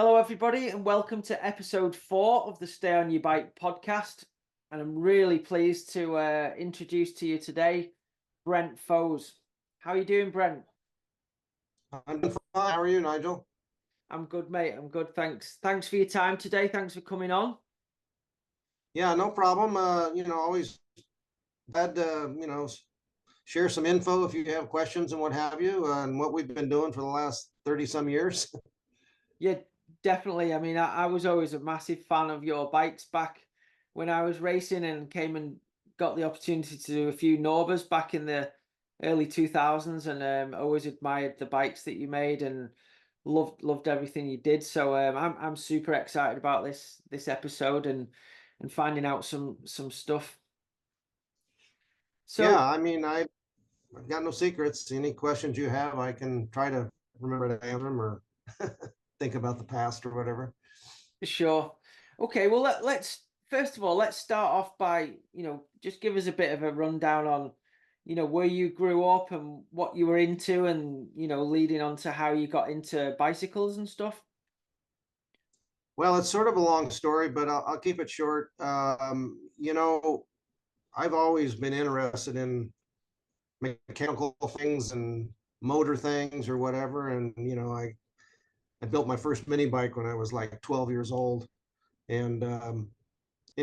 Hello, everybody, and welcome to episode 4 of the Stay on Your Bike podcast. And I'm really pleased to introduce to you today Brent Foes. How are you doing, Brent? I'm doing fine. How are you, Nigel? I'm good, mate. I'm good. Thanks. Thanks for your time today. Thanks for coming on. Yeah, no problem. Always glad to, share some info if you have questions and what have you, and what we've been doing for the last 30 some years. Yeah, definitely. I mean, I was always a massive fan of your bikes back when I was racing and came and got the opportunity to do a few Norbers back in the early 2000s, and always admired the bikes that you made and loved everything you did. So I'm super excited about this episode and finding out some stuff. Yeah, So I've got no secrets. Any questions you have, I can try to remember to answer them or think about the past or whatever. sure. Okay, well let's first of all let's start off by, just give us a bit of a rundown on, where you grew up and what you were into and, leading on to how you got into bicycles and stuff. Well, it's sort of a long story, but I'll keep it short. I've always been interested in mechanical things and motor things or whatever. And, I built my first mini bike when I was like 12 years old, and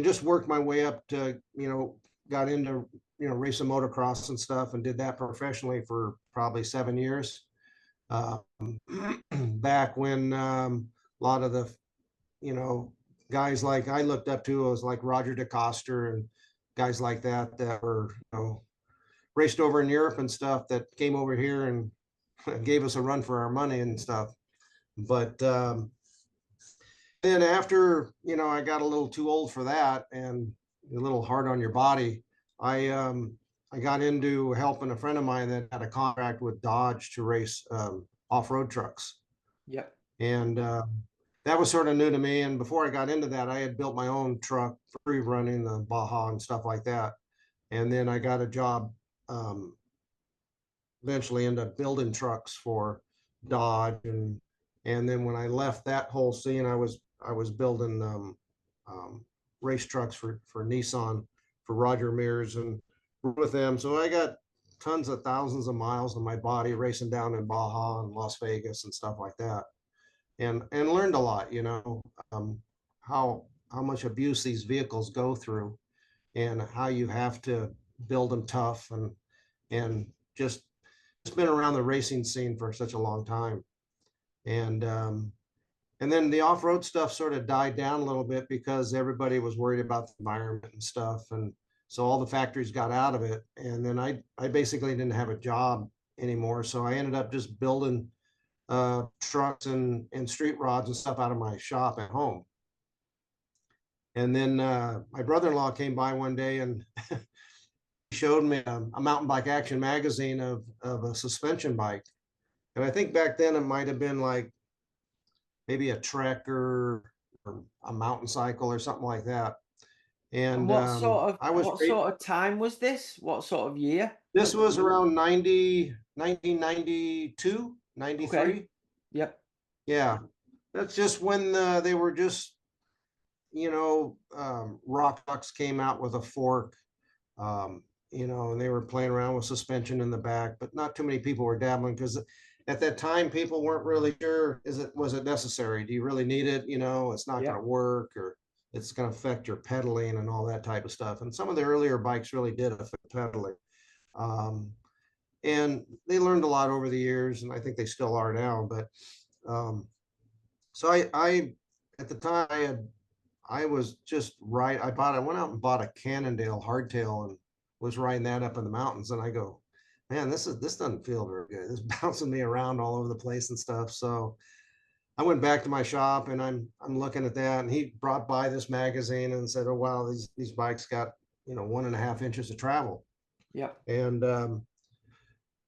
just worked my way up to, got into, racing motocross and stuff, and did that professionally for probably 7 years. Um, Back when a lot of the, you know, guys like I looked up to was like Roger DeCoster and guys like that were, raced over in Europe and stuff, that came over here and gave us a run for our money and stuff. But then after, I got a little too old for that and a little hard on your body, I got into helping a friend of mine that had a contract with Dodge to race off-road trucks. Yep. And that was sort of new to me. And before I got into that, I had built my own truck, free running the Baja and stuff like that. And then I got a job, eventually ended up building trucks for Dodge. And then when I left that whole scene, I was building race trucks for Nissan, for Roger Mears, and with them. So I got tons of thousands of miles on my body racing down in Baja and Las Vegas and stuff like that, and learned a lot. Um, how much abuse these vehicles go through, and how you have to build them tough, and just been around the racing scene for such a long time. And then the off-road stuff sort of died down a little bit because everybody was worried about the environment and stuff. And so all the factories got out of it. And then I basically didn't have a job anymore. So I ended up just building trucks and street rods and stuff out of my shop at home. And then my brother-in-law came by one day and showed me a mountain bike action magazine of a suspension bike. And I think back then it might have been like maybe a Trek or a mountain cycle or something like that. And And I was what sort of time was this? What sort of year? this was around 1992, Okay. 93. Yep. Yeah, that's just when they were just, rock trucks came out with a fork, and they were playing around with suspension in the back, but not too many people were dabbling because at that time people weren't really sure, was it necessary? Do you really need it? It's not going to Yep. work, or it's going to affect your pedaling and all that type of stuff. And some of the earlier bikes really did affect pedaling. Um, and they learned a lot over the years, and I think they still are now. But um, so I at the time I was just right. I went out and bought a Cannondale hardtail and was riding that up in the mountains. And I go, man, this doesn't feel very good. It's bouncing me around all over the place and stuff. So I went back to my shop and I'm looking at that. And he brought by this magazine and said, oh wow, these bikes got 1.5 inches of travel. Yep. And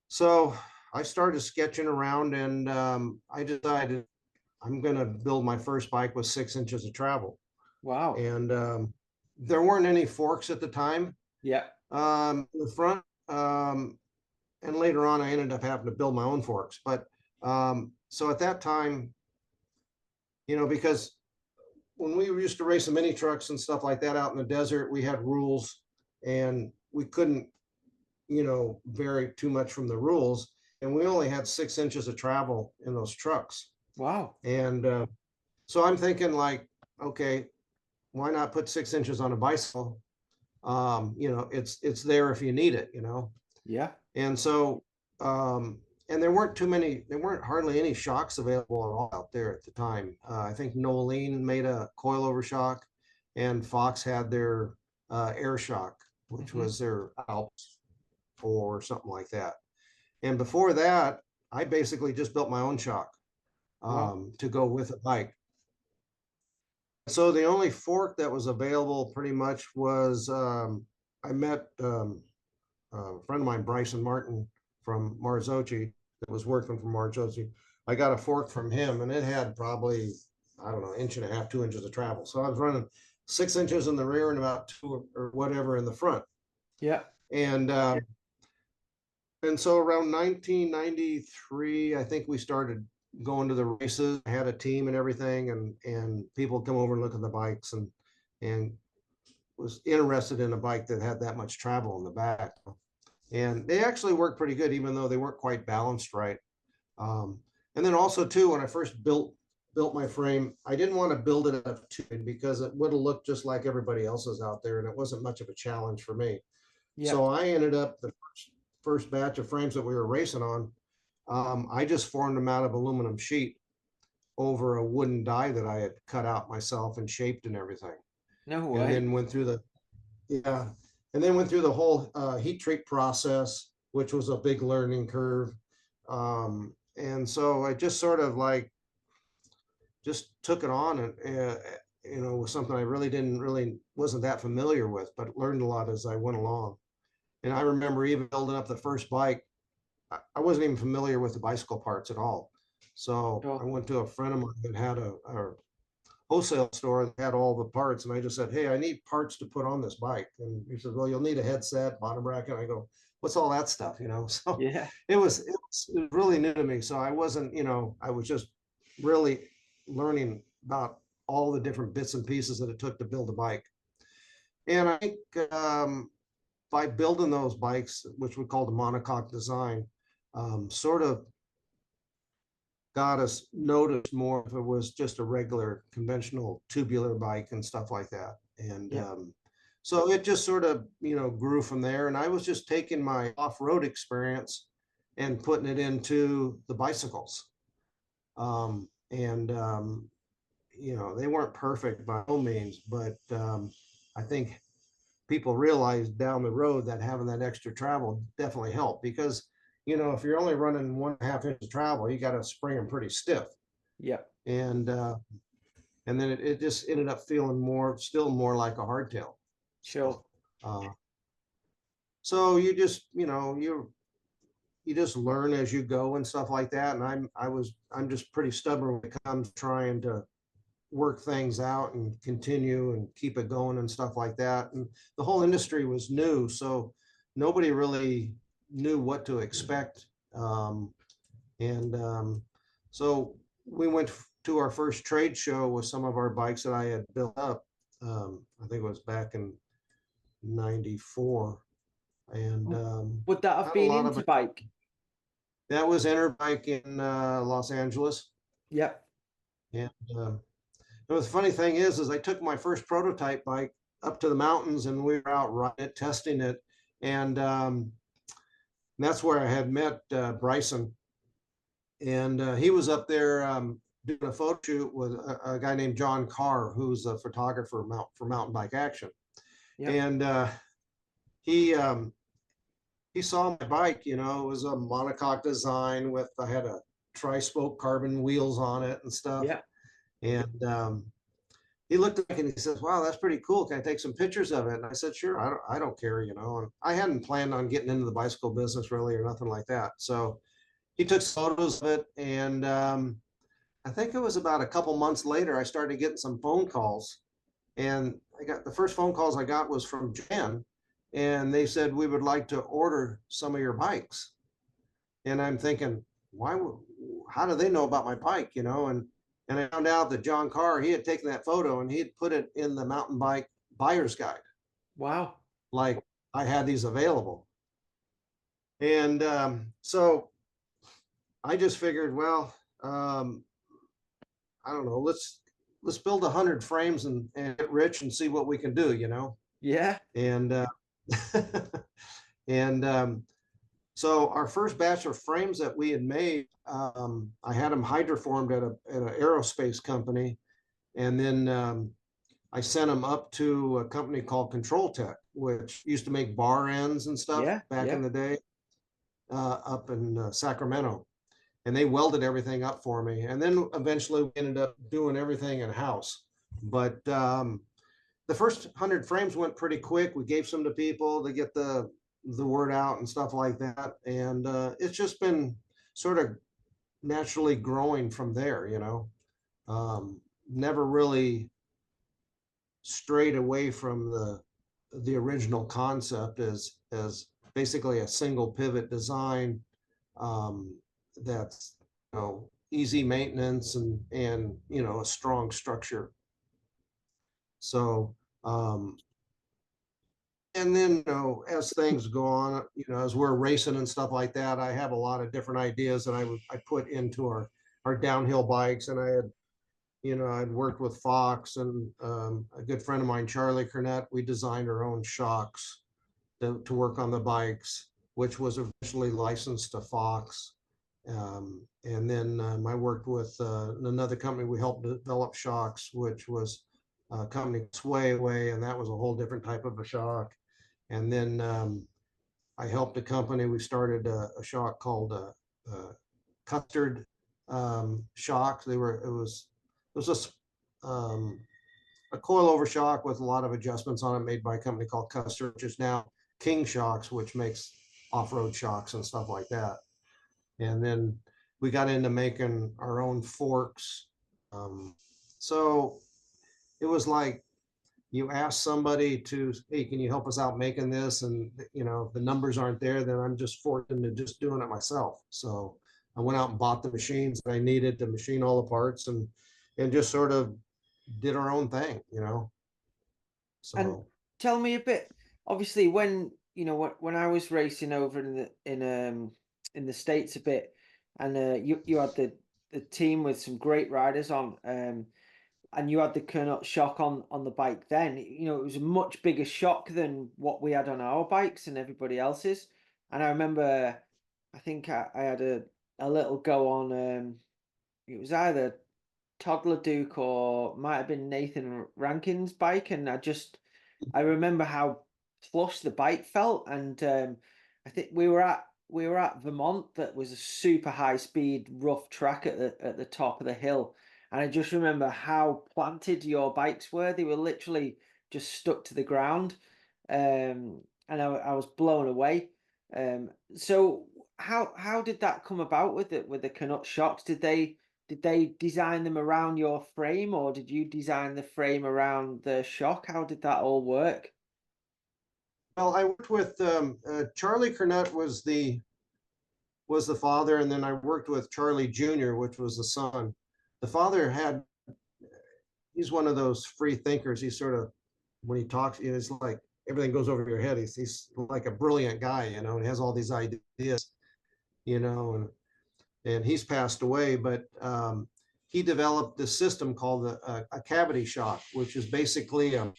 so I started sketching around, and I decided I'm going to build my first bike with 6 inches of travel. Wow. And there weren't any forks at the time, Yep. in the front. And later on, I ended up having to build my own forks. But so at that time, because when we used to race the mini trucks and stuff like that out in the desert, we had rules and we couldn't, vary too much from the rules. And we only had 6 inches of travel in those trucks. Wow. And so I'm thinking like, okay, why not put 6 inches on a bicycle? It's there if you need it, Yeah. And so, and there weren't hardly any shocks available at all out there at the time. I think Nolene made a coilover shock, and Fox had their air shock, which was their Alps or something like that. And before that, I basically just built my own shock to go with a bike. So the only fork that was available pretty much was I met a friend of mine, Bryson Martin from Marzocchi, that was working for Marzocchi. I got a fork from him, and it had probably, I don't know, 1.5 inches, 2 inches of travel. So I was running 6 inches in the rear and about 2 or whatever in the front. Yeah. And so around 1993, I think we started going to the races. I had a team and everything, and people come over and look at the bikes and was interested in a bike that had that much travel in the back. And they actually worked pretty good, even though they weren't quite balanced right. And then also too, when I first built my frame, I didn't want to build it up too big because it would have looked just like everybody else's out there, and it wasn't much of a challenge for me. Yeah. So I ended up the first batch of frames that we were racing on. I just formed them out of aluminum sheet over a wooden die that I had cut out myself and shaped and everything. No way. And then went through the whole heat treat process, which was a big learning curve. And so I just sort of like just took it on and was something I wasn't that familiar with, but learned a lot as I went along. And I remember even building up the first bike, I wasn't even familiar with the bicycle parts at all. So I went to a friend of mine that had a wholesale store that had all the parts, and I just said, hey, I need parts to put on this bike. And he said, well, you'll need a headset, bottom bracket. And I go, what's all that stuff? So Yeah. it was really new to me. So I wasn't, I was just really learning about all the different bits and pieces that it took to build a bike. And I think by building those bikes, which we call the monocoque design, sort of got us noticed more if it was just a regular conventional tubular bike and stuff like that. And so it just sort of, grew from there. And I was just taking my off-road experience and putting it into the bicycles. They weren't perfect by no means, but I think people realized down the road that having that extra travel definitely helped, because if you're only running 1.5 inches of travel, you got to spring them pretty stiff. Yeah. And then it just ended up feeling still more like a hardtail. Sure. So you just, you just learn as you go and stuff like that. And I'm just pretty stubborn when it comes to trying to work things out and continue and keep it going and stuff like that. And the whole industry was new, so nobody really knew what to expect. So we went to our first trade show with some of our bikes that I had built up. I think it was back in '94. And would that have been Interbike? That was Interbike in Los Angeles. Yep. And the funny thing is I took my first prototype bike up to the mountains, and we were out riding it, testing it. And that's where I had met Bryson. And he was up there doing a photo shoot with a guy named John Carr, who's a photographer for Mountain Bike Action. Yep. And he saw my bike, it was a monocoque design I had a tri-spoke carbon wheels on it and stuff. Yeah. And he looked at me and he says, wow, that's pretty cool. Can I take some pictures of it? And I said, sure, I don't care, And I hadn't planned on getting into the bicycle business really or nothing like that. So he took photos of it. And I think it was about a couple months later, I started getting some phone calls. And the first phone calls I got was from Japan. And they said, we would like to order some of your bikes. And I'm thinking, how do they know about my bike, And And I found out that John Carr, he had taken that photo and he had put it in the mountain bike buyer's guide. Wow. Like I had these available. And so I just figured, well, I don't know, let's build 100 frames and get rich and see what we can do, you know? Yeah. And and so our first batch of frames that we had made, I had them hydroformed at an aerospace company, and then I sent them up to a company called Control Tech, which used to make bar ends and stuff Yeah. back in Yeah. the day, up in Sacramento. And they welded everything up for me. And then eventually we ended up doing everything in house. But the first 100 frames went pretty quick. We gave some to people to get the word out and stuff like that. And it's just been sort of naturally growing from there, you know. Never really strayed away from the original concept as basically a single pivot design, that's, you know, easy maintenance and you know, a strong structure. So and then, you know, as things go on, you know, as we're racing and stuff like that, I have a lot of different ideas that I put into our downhill bikes. And I had, you know, I'd worked with Fox and a good friend of mine, Charlie Cornett. We designed our own shocks to work on the bikes, which was eventually licensed to Fox. And then I worked with another company. We helped develop shocks, which was a company Sway, and that was a whole different type of a shock. And then I helped a company. We started a shock called Custard Shock. It was a coilover shock with a lot of adjustments on it, made by a company called Custard, which is now King Shocks, which makes off-road shocks and stuff like that. And then we got into making our own forks. So it was like you ask somebody to, hey, can you help us out making this? And you know, the numbers aren't there, then I'm just forced into just doing it myself. So I went out and bought the machines that I needed to machine all the parts and just sort of did our own thing, you know. And So tell me a bit. Obviously, when you know when I was racing over in the States a bit, and you had the team with some great riders on, and you had the Kernot shock on the bike. Then you know it was a much bigger shock than what we had on our bikes and everybody else's. And I remember, I think I had a little go on. It was either Toddler Duke or might have been Nathan Rankin's bike, and I remember how plush the bike felt, and I think we were at Vermont, that was a super high speed rough track at the top of the hill, and I just remember how planted your bikes were. They were literally just stuck to the ground, and I was blown away. So how did that come about with the Canuck shocks? Did they design them around your frame, or did you design the frame around the shock? How did that all work? well, I worked with Charlie Cornett was the father, and then I worked with Charlie Jr., which was the son. The father had, he's one of those free thinkers. He's sort of, when he talks, it's like everything goes over your head. He's like a brilliant guy, you know, and he has all these ideas, you know, and he's passed away, but he developed this system called a cavity shock, which is basically a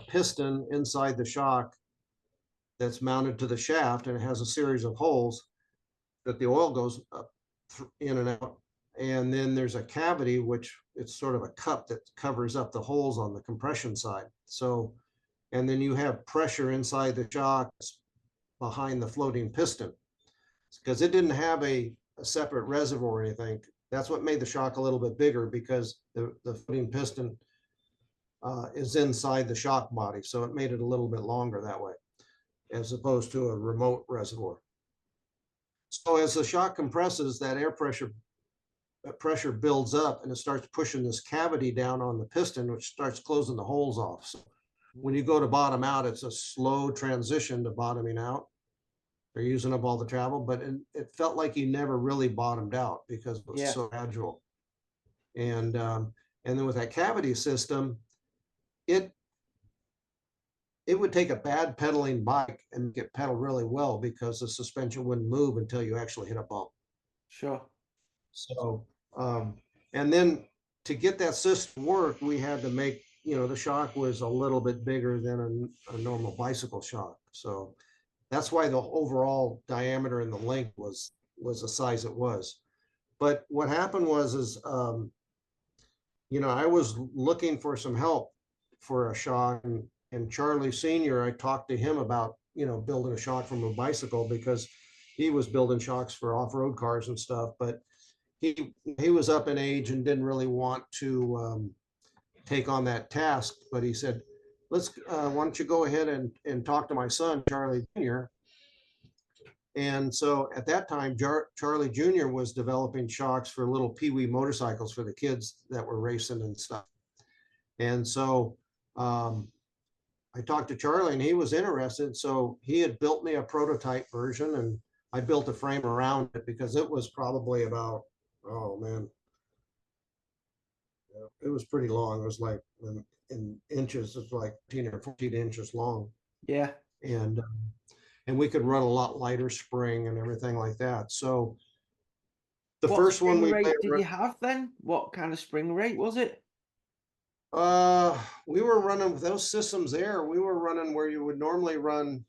piston inside the shock that's mounted to the shaft, and it has a series of holes that the oil goes up in and out. And then there's a cavity, which it's sort of a cup that covers up the holes on the compression side. So, and then you have pressure inside the shock behind the floating piston, because it didn't have a separate reservoir or anything. That's what made the shock a little bit bigger, because the floating piston is inside the shock body. So it made it a little bit longer that way, as opposed to a remote reservoir. So as the shock compresses, that pressure builds up, and it starts pushing this cavity down on the piston, which starts closing the holes off. So when you go to bottom out, it's a slow transition to bottoming out. They're using up all the travel, but it felt like you never really bottomed out because it was Yeah. so agile. And then with that cavity system, it would take a bad pedaling bike and make it pedal really well because the suspension wouldn't move until you actually hit a bump. Sure. So, and then to get that system work, we had to make, the shock was a little bit bigger than a normal bicycle shock. So that's why the overall diameter and the length was the size it was. But what happened is, I was looking for some help for a shock, and Charlie Senior, I talked to him about, building a shock from a bicycle because he was building shocks for off-road cars and stuff, but he was up in age and didn't really want to take on that task. But he said, why don't you go ahead and talk to my son, Charlie Jr. And so at that time, Charlie Jr. was developing shocks for little pee-wee motorcycles for the kids that were racing and stuff. And so I talked to Charlie and he was interested. So he had built me a prototype version, and I built a frame around it because it was probably about, oh man, it was pretty long. It was like in inches, it's like 10 or 14 inches long. Yeah. And we could run a lot lighter spring and everything like that. So the What first one spring we rate made, did you have then? What kind of spring rate was it? we were running with those systems there. We were running where you would normally run,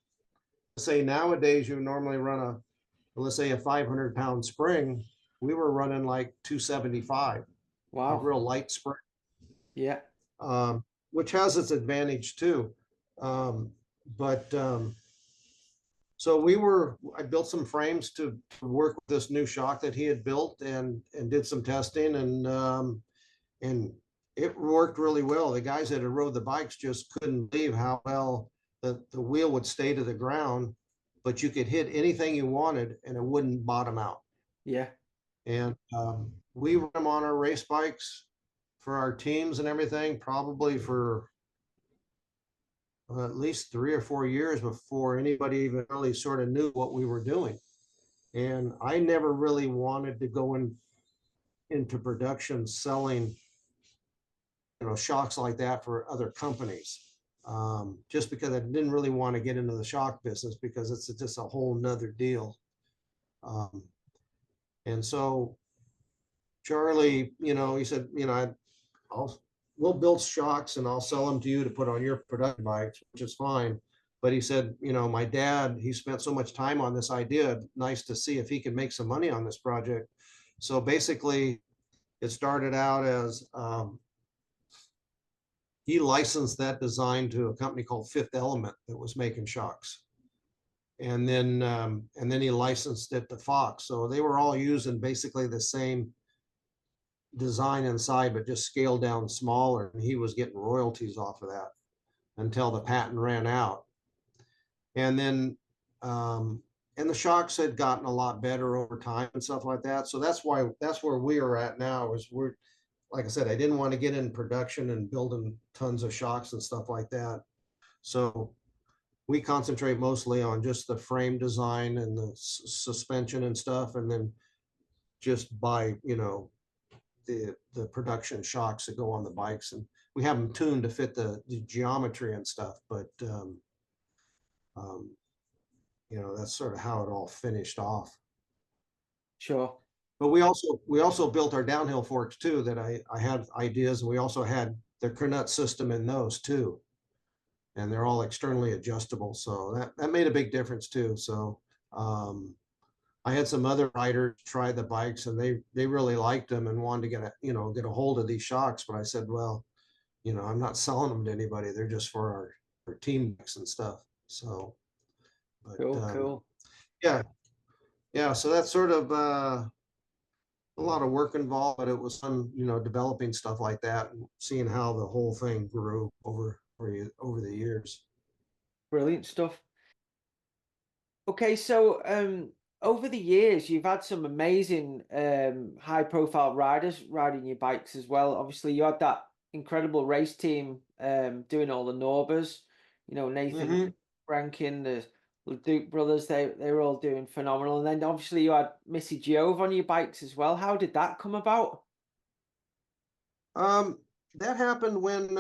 say nowadays you would normally run let's say a 500-pound spring. We were running like 275, a Wow. real light spring. Yeah. Which has its advantage too. But so I built some frames to work with this new shock that he had built, and did some testing, and it worked really well. The guys that had rode the bikes just couldn't believe how well the wheel would stay to the ground, but you could hit anything you wanted and it wouldn't bottom out. Yeah. And we run them on our race bikes for our teams and everything, probably for at least 3 or 4 years before anybody even really sort of knew what we were doing. And I never really wanted to go into production selling, shocks like that for other companies. Just because I didn't really want to get into the shock business because it's just a whole nother deal. And so Charlie, he said, we'll build shocks and I'll sell them to you to put on your production bikes, which is fine. But he said, my dad, he spent so much time on this idea, nice to see if he could make some money on this project. So basically it started out as, he licensed that design to a company called Fifth Element that was making shocks. And then he licensed it to Fox. So they were all using basically the same design inside, but just scaled down smaller. And he was getting royalties off of that until the patent ran out. And then, and the shocks had gotten a lot better over time and stuff like that. So that's where we are at now, is like I said, I didn't want to get in production and building tons of shocks and stuff like that. So we concentrate mostly on just the frame design and the suspension and stuff. And then just buy, the production shocks that go on the bikes, and we have them tuned to fit the geometry and stuff. But that's sort of how it all finished off. Sure. But we also built our downhill forks too, that I had ideas, and we also had the Cronut system in those too, and they're all externally adjustable, so that made a big difference too. So I had some other riders try the bikes, and they really liked them and wanted to get a hold of these shocks. But I said, well, I'm not selling them to anybody. They're just for our team bikes and stuff. So, but, Cool. Yeah. So that's sort of a lot of work involved, but it was fun, developing stuff like that and seeing how the whole thing grew over the years. Brilliant stuff. Okay, so over the years, you've had some amazing high-profile riders riding your bikes as well. Obviously, you had that incredible race team doing all the Norbers. Nathan Rankin, the Duke brothers, they were all doing phenomenal. And then obviously you had Missy Giove on your bikes as well. How did that come about? Um, that happened when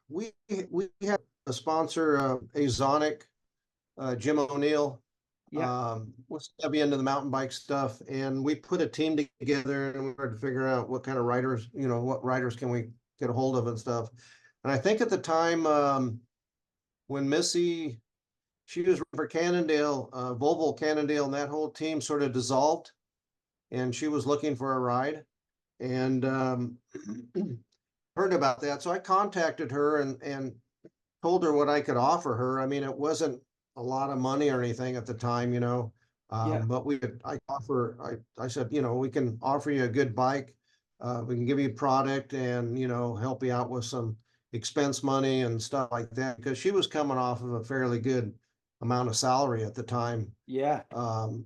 we we had a sponsor, Azonic, Jim O'Neill, Yeah, was heavy into the mountain bike stuff, and we put a team together and we started to figure out what kind of riders, what riders can we get a hold of and stuff. And I think at the time, when Missy, she was for Cannondale, Volvo Cannondale, and that whole team sort of dissolved, and she was looking for a ride, and heard about that. So I contacted her and told her what I could offer her. I mean, it wasn't a lot of money or anything at the time, yeah, but I said, we can offer you a good bike. We can give you product and, help you out with some expense money and stuff like that, because she was coming off of a fairly good amount of salary at the time. yeah, Um,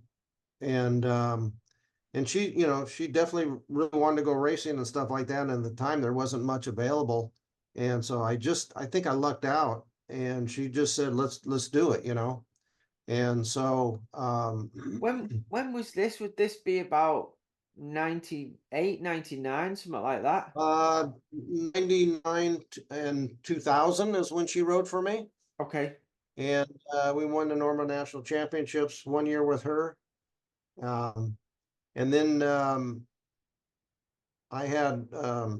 and, um, and she definitely really wanted to go racing and stuff like that. And at the time there wasn't much available. And so I think I lucked out, and she just said, let's do it. And so, when was this? Would this be about 98, 99, something like that? 99 and 2000 is when she rode for me. Okay. And, we won the Normal National Championships one year with her. Um, and then, I had, uh,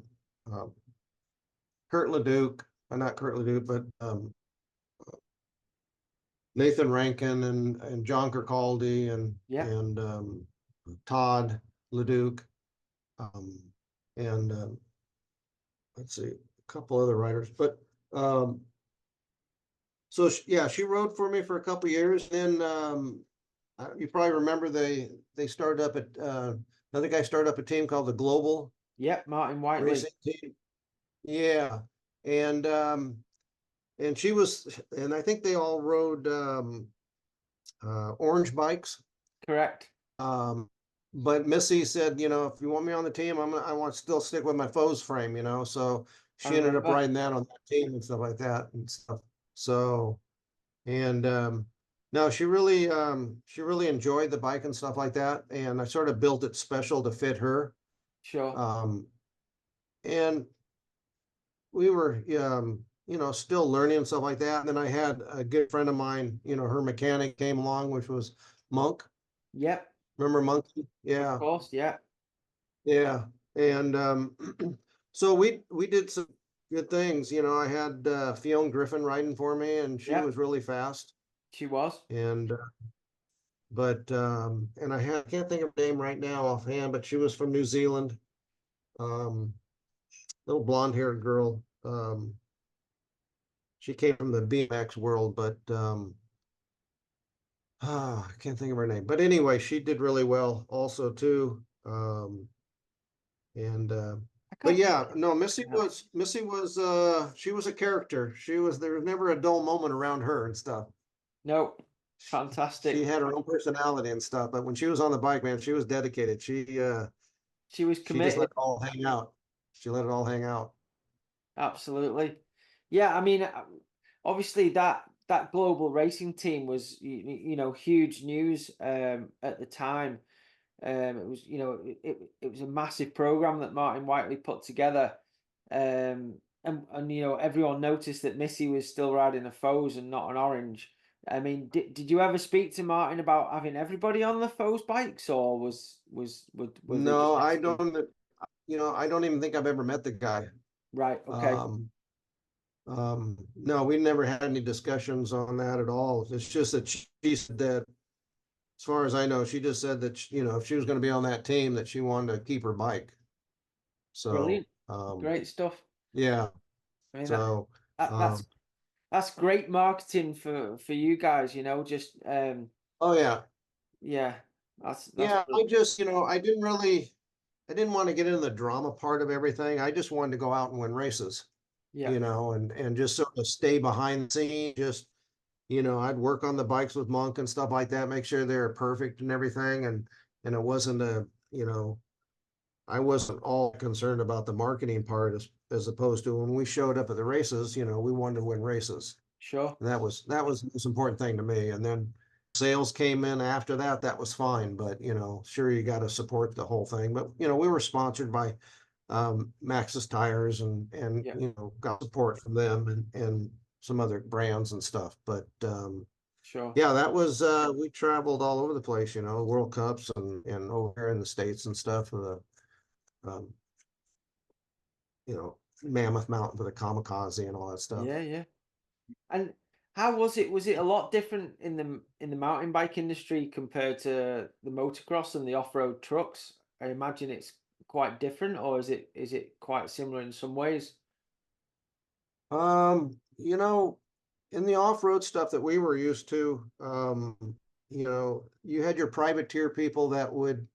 Kurt Leduc, not Kurt Leduc, but, Nathan Rankin and John Kirkaldy Yeah. and Todd Leduc, um, and let's see, a couple other writers. But um, so yeah, she wrote for me for a couple years. Then you probably remember they started up at another guy started up a team called the Global Yep, Martin Whiteley. Racing Team. Yeah, and she was, and I think they all rode orange bikes. Correct. Um, but Missy said, if you want me on the team, I want to still stick with my Foes frame, so I she ended up remember. riding that on that team and stuff like that and stuff. So, and no, she really enjoyed the bike and stuff like that. And I sort of built it special to fit her. Sure. Um, and we were, still learning and stuff like that. And then I had a good friend of mine, her mechanic came along, which was Monk. Yep, Remember Monkey? of Yeah. course. Yeah. Yeah, and so we did some good things. I had Fiona Griffin riding for me, and she Yep. was really fast. She was. And and I can't think of her name right now offhand, but she was from New Zealand. Little blonde-haired girl. She came from the BMX world, but I can't think of her name. But anyway, she did really well also too. And I but can't think yeah, no, of. Missy was she was a character. There was never a dull moment around her and stuff. No. She Fantastic. had her own personality and stuff, but when she was on the bike, man, she was dedicated. She was She just let committed. it all hang out. She let it all hang out. Absolutely. Yeah, I mean, obviously that global racing team was huge news at the time. It was it was a massive program that Martin Whiteley put together. And everyone noticed that Missy was still riding a Foes and not an orange. I mean, did you ever speak to Martin about having everybody on the Foes bikes, or were they just No, asking? I don't even think I've ever met the guy. Right, okay. Um, no, we never had any discussions on that at all. It's just that she said that, as far as I know, she just said that, if she was going to be on that team, that she wanted to keep her bike. So, Brilliant. Great stuff. yeah. I mean So, that um, that's great marketing for you guys, just oh yeah, yeah, that's yeah. brilliant. I didn't want to get into the drama part of everything. I just wanted to go out and win races, Yeah, and just sort of stay behind the scene. Just, I'd work on the bikes with Monk and stuff like that, make sure they're perfect and everything. And it wasn't I wasn't all concerned about the marketing part as opposed to when we showed up at the races, we wanted to win races. sure. And that was the most important thing to me. And then sales came in after that, that was fine. But, sure, you got to support the whole thing. But, we were sponsored by Maxxis tires and Yeah, you know, got support from them and some other brands and stuff. But sure. yeah, that was we traveled all over the place, you know, World Cups and over here in the States and stuff. Um, you know, Mammoth Mountain for the kamikaze and all that stuff. Yeah, yeah. And how was it? Was it a lot different in the mountain bike industry compared to the motocross and the off-road trucks? I imagine it's quite different, or is it quite similar in some ways? You know, in the off-road stuff that we were used to, you know, you had your privateer people that would,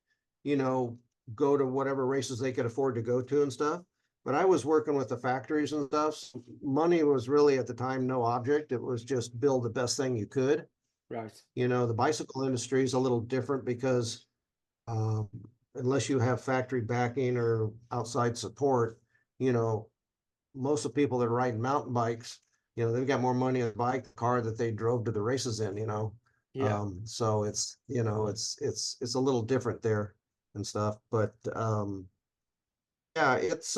you know, go to whatever races they could afford to go to and stuff. But I was working with the factories and stuff. Money was really at the time no object. It was just build the best thing you could. Right. You know, the bicycle industry is a little different because um, unless you have factory backing or outside support, you know, most of the people that are riding mountain bikes, you know, they've got more money in the bike car that they drove to the races in, you know. Yeah. So it's, you know, it's a little different there and stuff. But yeah, it's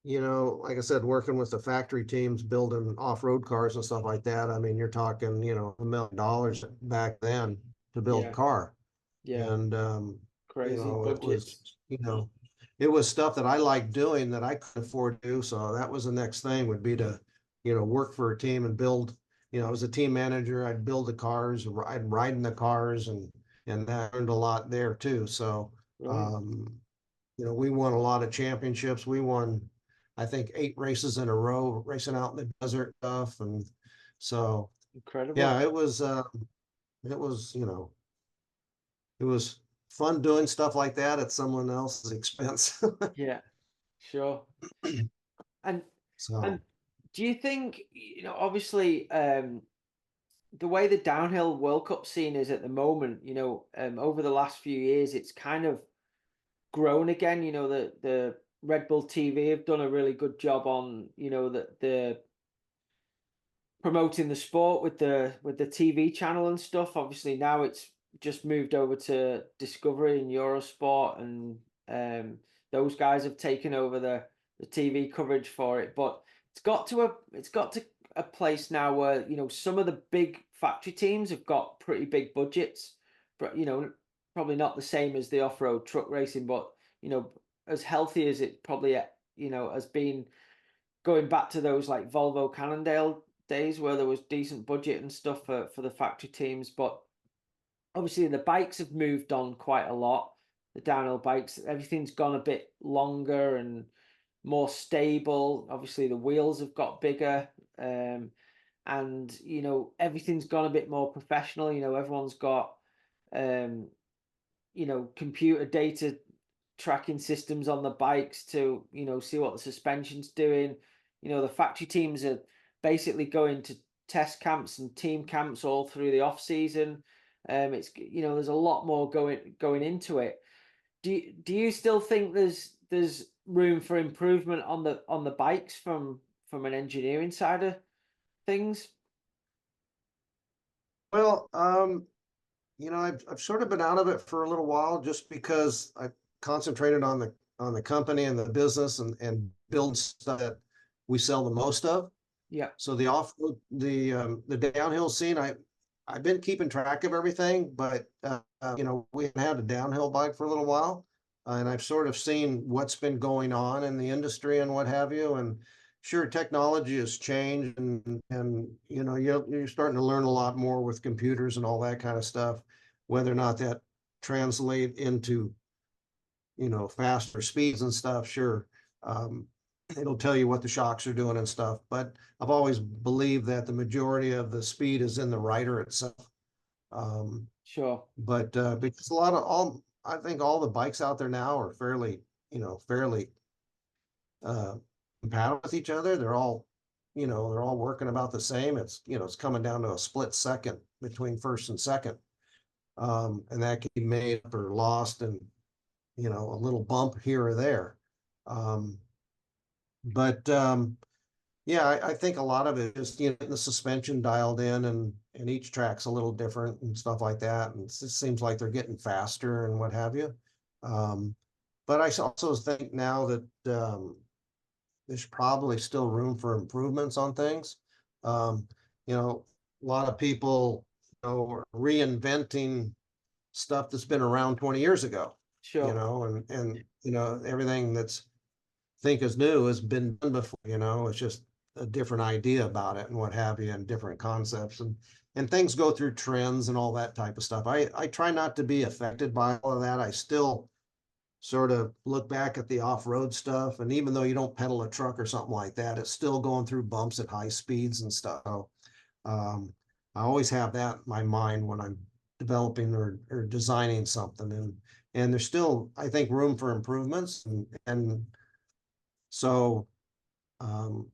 you know, like I said, working with the factory teams building off-road cars and stuff like that. I mean, you're talking, you know, $1 million back then to build a Yeah. car. Yeah. And you Crazy know, it was, budgets. you know, it was stuff that I liked doing that I couldn't afford to do. So that was the next thing would be to, you know, work for a team and build, you know, I was a team manager, I'd build the cars, I'd ride in the cars and that earned a lot there too. So Brilliant. you know, we won a lot of championships. We won, I think, 8 races in a row, racing out in the desert stuff. And so yeah, Incredible. it was, you know, it was fun doing stuff like that at someone else's expense. Yeah. Sure. And So, and do you think, obviously, the way the downhill World Cup scene is at the moment, over the last few years, it's kind of grown again. The Red Bull TV have done a really good job on, the promoting the sport with the TV channel and stuff. Obviously, now it's just moved over to Discovery and Eurosport, and those guys have taken over the TV coverage for it. But it's got to a place now where some of the big factory teams have got pretty big budgets, but probably not the same as the off-road truck racing, but as healthy as it probably has been going back to those like Volvo Cannondale days where there was decent budget and stuff for the factory teams. But obviously the bikes have moved on quite a lot. The downhill bikes, everything's gone a bit longer and more stable. Obviously the wheels have got bigger. And everything's gone a bit more professional. Everyone's got um computer data tracking systems on the bikes to see what the suspension's doing. The factory teams are basically going to test camps and team camps all through the off season. It's there's a lot more going into it. Do you still think there's room for improvement on the bikes from an engineering side of things? well, you know, I've sort of been out of it for a little while just because I concentrated on the company and the business and build stuff that we sell the most of. Yeah, So the downhill scene, I've been keeping track of everything, but you know, we haven't had a downhill bike for a little while, and I've sort of seen what's been going on in the industry and what have you. And sure, technology has changed, and you know, you're starting to learn a lot more with computers and all that kind of stuff. Whether or not that translate into, you know, faster speeds and stuff, sure. Um, it'll tell you what the shocks are doing and stuff. But I've always believed that the majority of the speed is in the rider itself. Um, sure. because a lot of all, I think all the bikes out there now are fairly, you know, fairly uh, compatible with each other. They're all, you know, they're all working about the same. It's, you know, it's coming down to a split second between first and second. And that can be made up or lost and, you know, a little bump here or there. Um, but yeah, I think a lot of it is, you know, the suspension dialed in and each track's a little different and stuff like that. And it just seems like they're getting faster and what have you. Um, but I also think now that there's probably still room for improvements on things. Um, a lot of people, are reinventing stuff that's been around 20 years ago, Sure. and everything that's think is new has been done before, it's just a different idea about it and what have you, and different concepts, and things go through trends and all that type of stuff. I try not to be affected by all of that. I still sort of look back at the off-road stuff, and even though you don't pedal a truck or something like that, it's still going through bumps at high speeds and stuff. So um, I always have that in my mind when I'm developing or designing something, and there's still, I think, room for improvements, and so um,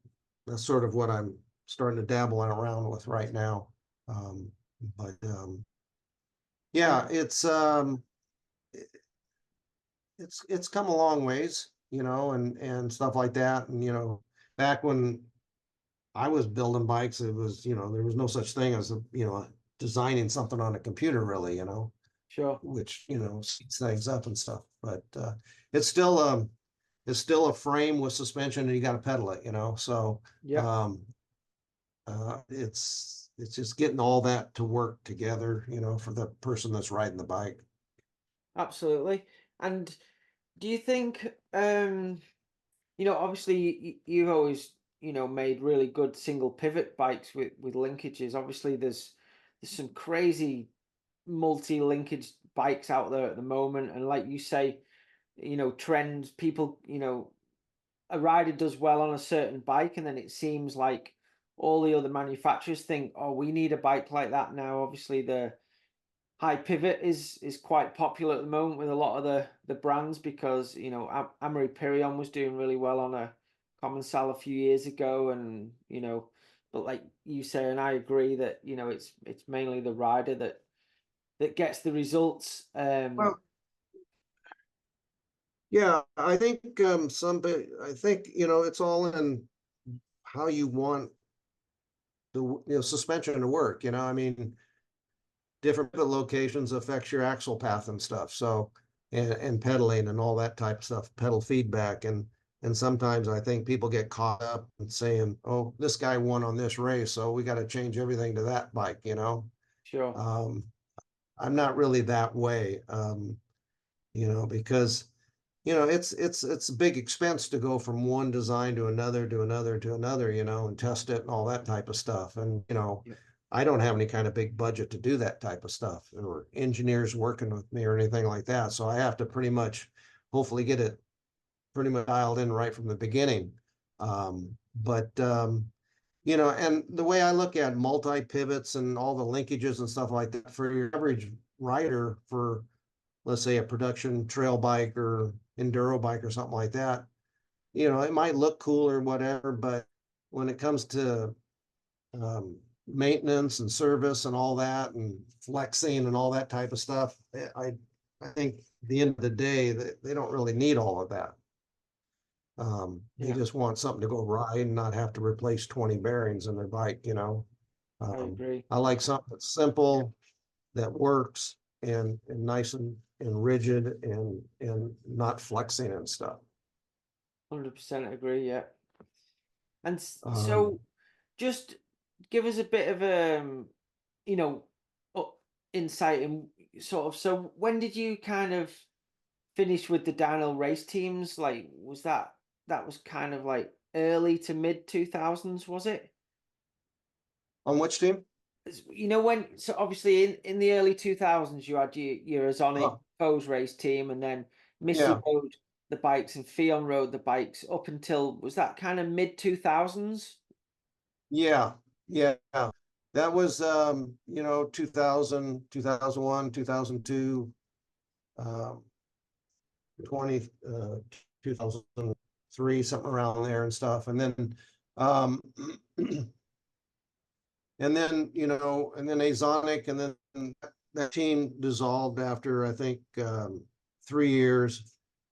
that's sort of what I'm starting to dabble around with right now. Um, but And yeah, it's come a long ways, and stuff like that. And back when I was building bikes, it was, there was no such thing as designing something on a computer, really, sure. which speeds things up and stuff. But it's still it's still a frame with suspension, and you got to pedal it, So Yep. um, it's just getting all that to work together, for the person that's riding the bike. Absolutely. And do you think, obviously you've always, made really good single pivot bikes with linkages. Obviously, there's some crazy multi-linkage bikes out there at the moment, and like you say, trends. People, a rider does well on a certain bike, and then it seems like all the other manufacturers think, oh, we need a bike like that now. Obviously, the high pivot is quite popular at the moment with a lot of the brands, because Amory Pirion was doing really well on a common sal a few years ago, and but like you say, and I agree that it's mainly the rider that gets the results. Well, yeah, I think I think it's all in how you want the suspension to work. I mean, different locations affects your axle path and stuff. So and pedaling and all that type of stuff, pedal feedback, and sometimes I think people get caught up and saying, "Oh, this guy won on this race, so we got to change everything to that bike." Sure. Um, I'm not really that way, because it's a big expense to go from one design to another to another to another, and test it and all that type of stuff. And Yeah. I don't have any kind of big budget to do that type of stuff, or engineers working with me or anything like that. So I have to pretty much hopefully get it pretty much dialed in right from the beginning. But and the way I look at multi pivots and all the linkages and stuff like that for your average rider, for let's say a production trail bike or enduro bike or something like that, it might look cool or whatever, but when it comes to um, maintenance and service and all that, and flexing and all that type of stuff, I think at the end of the day, they don't really need all of that. They Yeah, just want something to go ride and not have to replace 20 bearings in their bike, I agree. I like something that's simple, that works, and nice and rigid, and not flexing and stuff. 100% agree. Yeah. And Um, so just give us a bit of you know, uh, insight in sort of, so when did you kind of finish with the downhill race teams? Like, was that was kind of like early to mid 2000s, was it? on which team? When, so obviously in the early 2000s you had your Azonic Uh, Foes race team, and then Missy yeah, rode the bikes and Fion rode the bikes up until, was that kind of mid 2000s? yeah, yeah. That was 2000, 2001, 2002, um, 20, 2003, something around there and stuff. And then um, and then Azonic, and then that team dissolved after, I think, 3 years.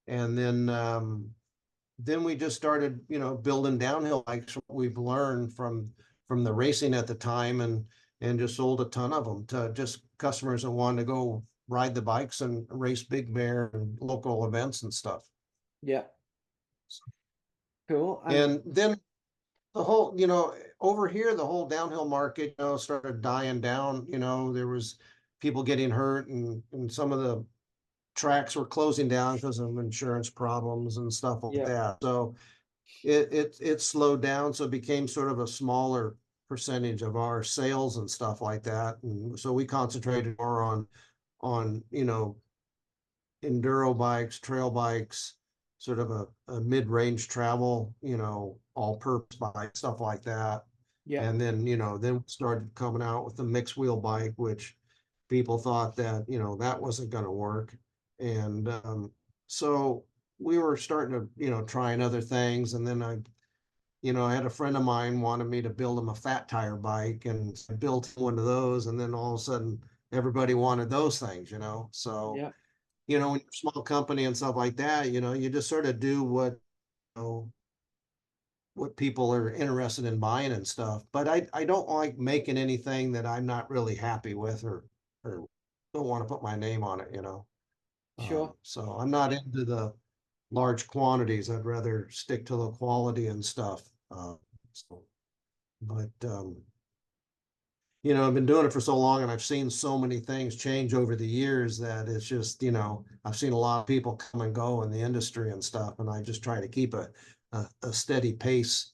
And then we just started, building downhill bikes. We've learned from the racing at the time, and just sold a ton of them to just customers that wanted to go ride the bikes and race Big Bear and local events and stuff. Yeah. Cool. And then the whole, over here, the whole downhill market, started dying down. There was people getting hurt, and some of the tracks were closing down because of insurance problems and stuff like yeah, that. So it slowed down. So it became sort of a smaller percentage of our sales and stuff like that. And so we concentrated more on enduro bikes, trail bikes, sort of a mid-range travel, all-purpose bike, stuff like that. yeah, And then, then we started coming out with the mixed wheel bike, which people thought that, that wasn't going to work. And so we were starting to, trying other things. And then I had a friend of mine wanted me to build him a fat tire bike, and I built one of those. And then all of a sudden, everybody wanted those things, So, yeah, when you're a small company and stuff like that, you just sort of do what people are interested in buying and stuff. But I don't like making anything that I'm not really happy with, or don't want to put my name on it. sure. So I'm not into the large quantities. I'd rather stick to the quality and stuff. So, but I've been doing it for so long, and I've seen so many things change over the years that it's just, I've seen a lot of people come and go in the industry and stuff, and I just try to keep a steady pace,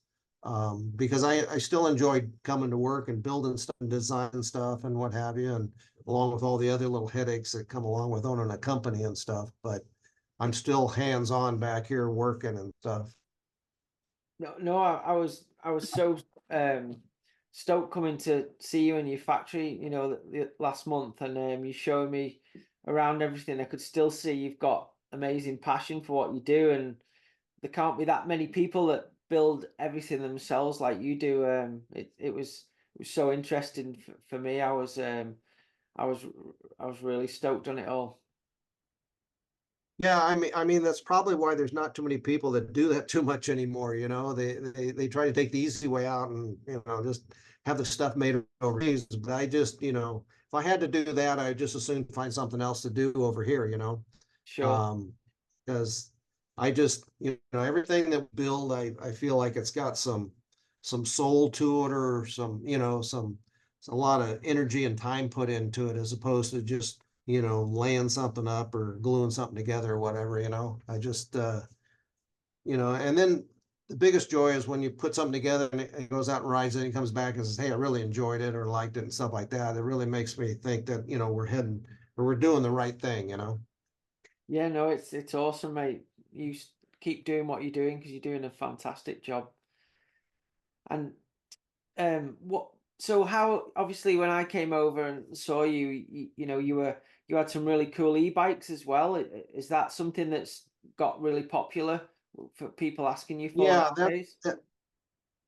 because I still enjoy coming to work and building stuff and designing stuff and what have you, and along with all the other little headaches that come along with owning a company and stuff. But I'm still hands-on back here working and stuff. No, I was so stoked coming to see you in your factory, the last month, and you showing me around everything. I could still see you've got amazing passion for what you do, and there can't be that many people that build everything themselves like you do. It was so interesting for me. I was I was really stoked on it all. Yeah, I mean that's probably why there's not too many people that do that too much anymore. They try to take the easy way out and just have the stuff made overseas. But I just if I had to do that, I'd just as soon find something else to do over here. Sure. Um, because I just everything that we build, I feel like it's got some soul to it, or some a lot of energy and time put into it, as opposed to just laying something up or gluing something together or whatever. I just and then the biggest joy is when you put something together and it goes out and rides it and comes back and says, hey, I really enjoyed it or liked it and stuff like that. It really makes me think that we're heading, or we're doing the right thing. Yeah, no, it's awesome, mate. Keep doing what you're doing because you're doing a fantastic job. And what? So how? Obviously, when I came over and saw you, you had some really cool e-bikes as well. Is that something that's got really popular for people asking you for Yeah, nowadays?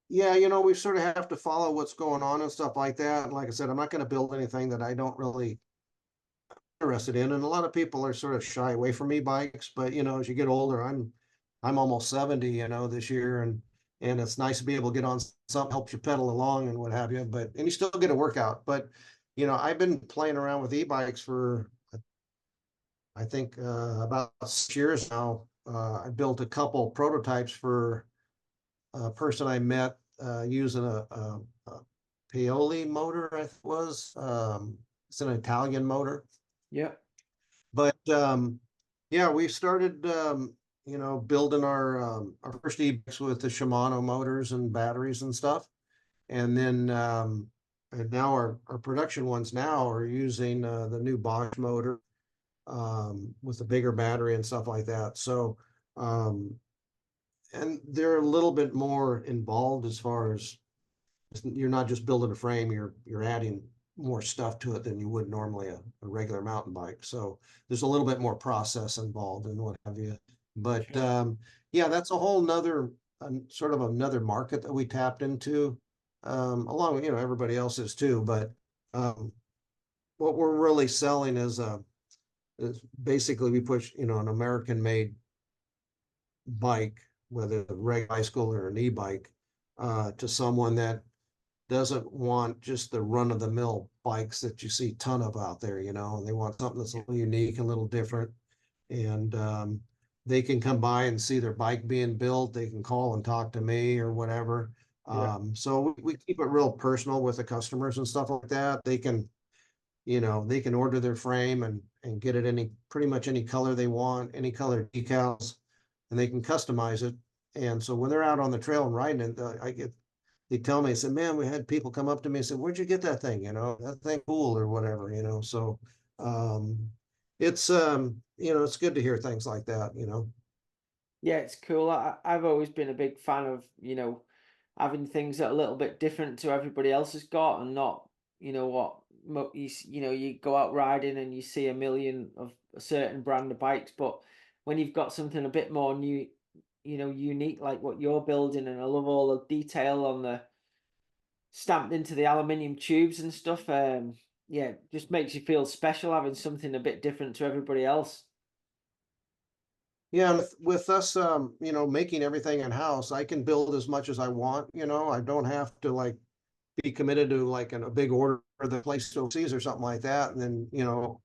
yeah, we sort of have to follow what's going on and stuff like that. And like I said, I'm not going to build anything that I don't really interested in. And a lot of people are sort of shy away from e-bikes, but as you get older, I'm almost 70, this year, and it's nice to be able to get on something helps you pedal along and what have you. And you still get a workout. But I've been playing around with e-bikes for I think about 6 years now. I built a couple prototypes for a person I met using a Paoli motor, I think it was. It's an Italian motor. Yeah, But yeah, we started building our first e-bikes with the Shimano motors and batteries and stuff. And then and now our production ones now are using the new Bosch motor, with a bigger battery and stuff like that. So and they're a little bit more involved, as far as you're not just building a frame, you're adding more stuff to it than you would normally a regular mountain bike. So there's a little bit more process involved and what have you. But sure. yeah, that's a whole nother sort of another market that we tapped into, along with everybody else is too. But what we're really selling is basically we push an American made bike, whether a regular bicycle or an e-bike, to someone that doesn't want just the run of the mill bikes that you see ton of out there, you know, and they want something that's a little unique and a little different. And they can come by and see their bike being built. They can call and talk to me or whatever. Yeah. So we keep it real personal with the customers and stuff like that. They can, you know, they can order their frame and get it any pretty much any color they want, any color decals, and they can customize it. And so when they're out on the trail and riding it, they tell me, I said, man, we had people come up to me and said, where'd you get that thing? You know, that thing cool or whatever, you know. So um it's you know, it's good to hear things like that, you know. Yeah, it's cool. I've always been a big fan of, having things that are a little bit different to everybody else has got, and not, what you go out riding and you see a million of a certain brand of bikes, but when you've got something a bit more new, unique like what you're building, and I love all the detail on the stamped into the aluminium tubes and stuff. Yeah, just makes you feel special having something a bit different to everybody else. Yeah, and with us, you know, making everything in house, I can build as much as I want. You know, I don't have to like be committed to like a big order the place overseas or something like that. And then, you know,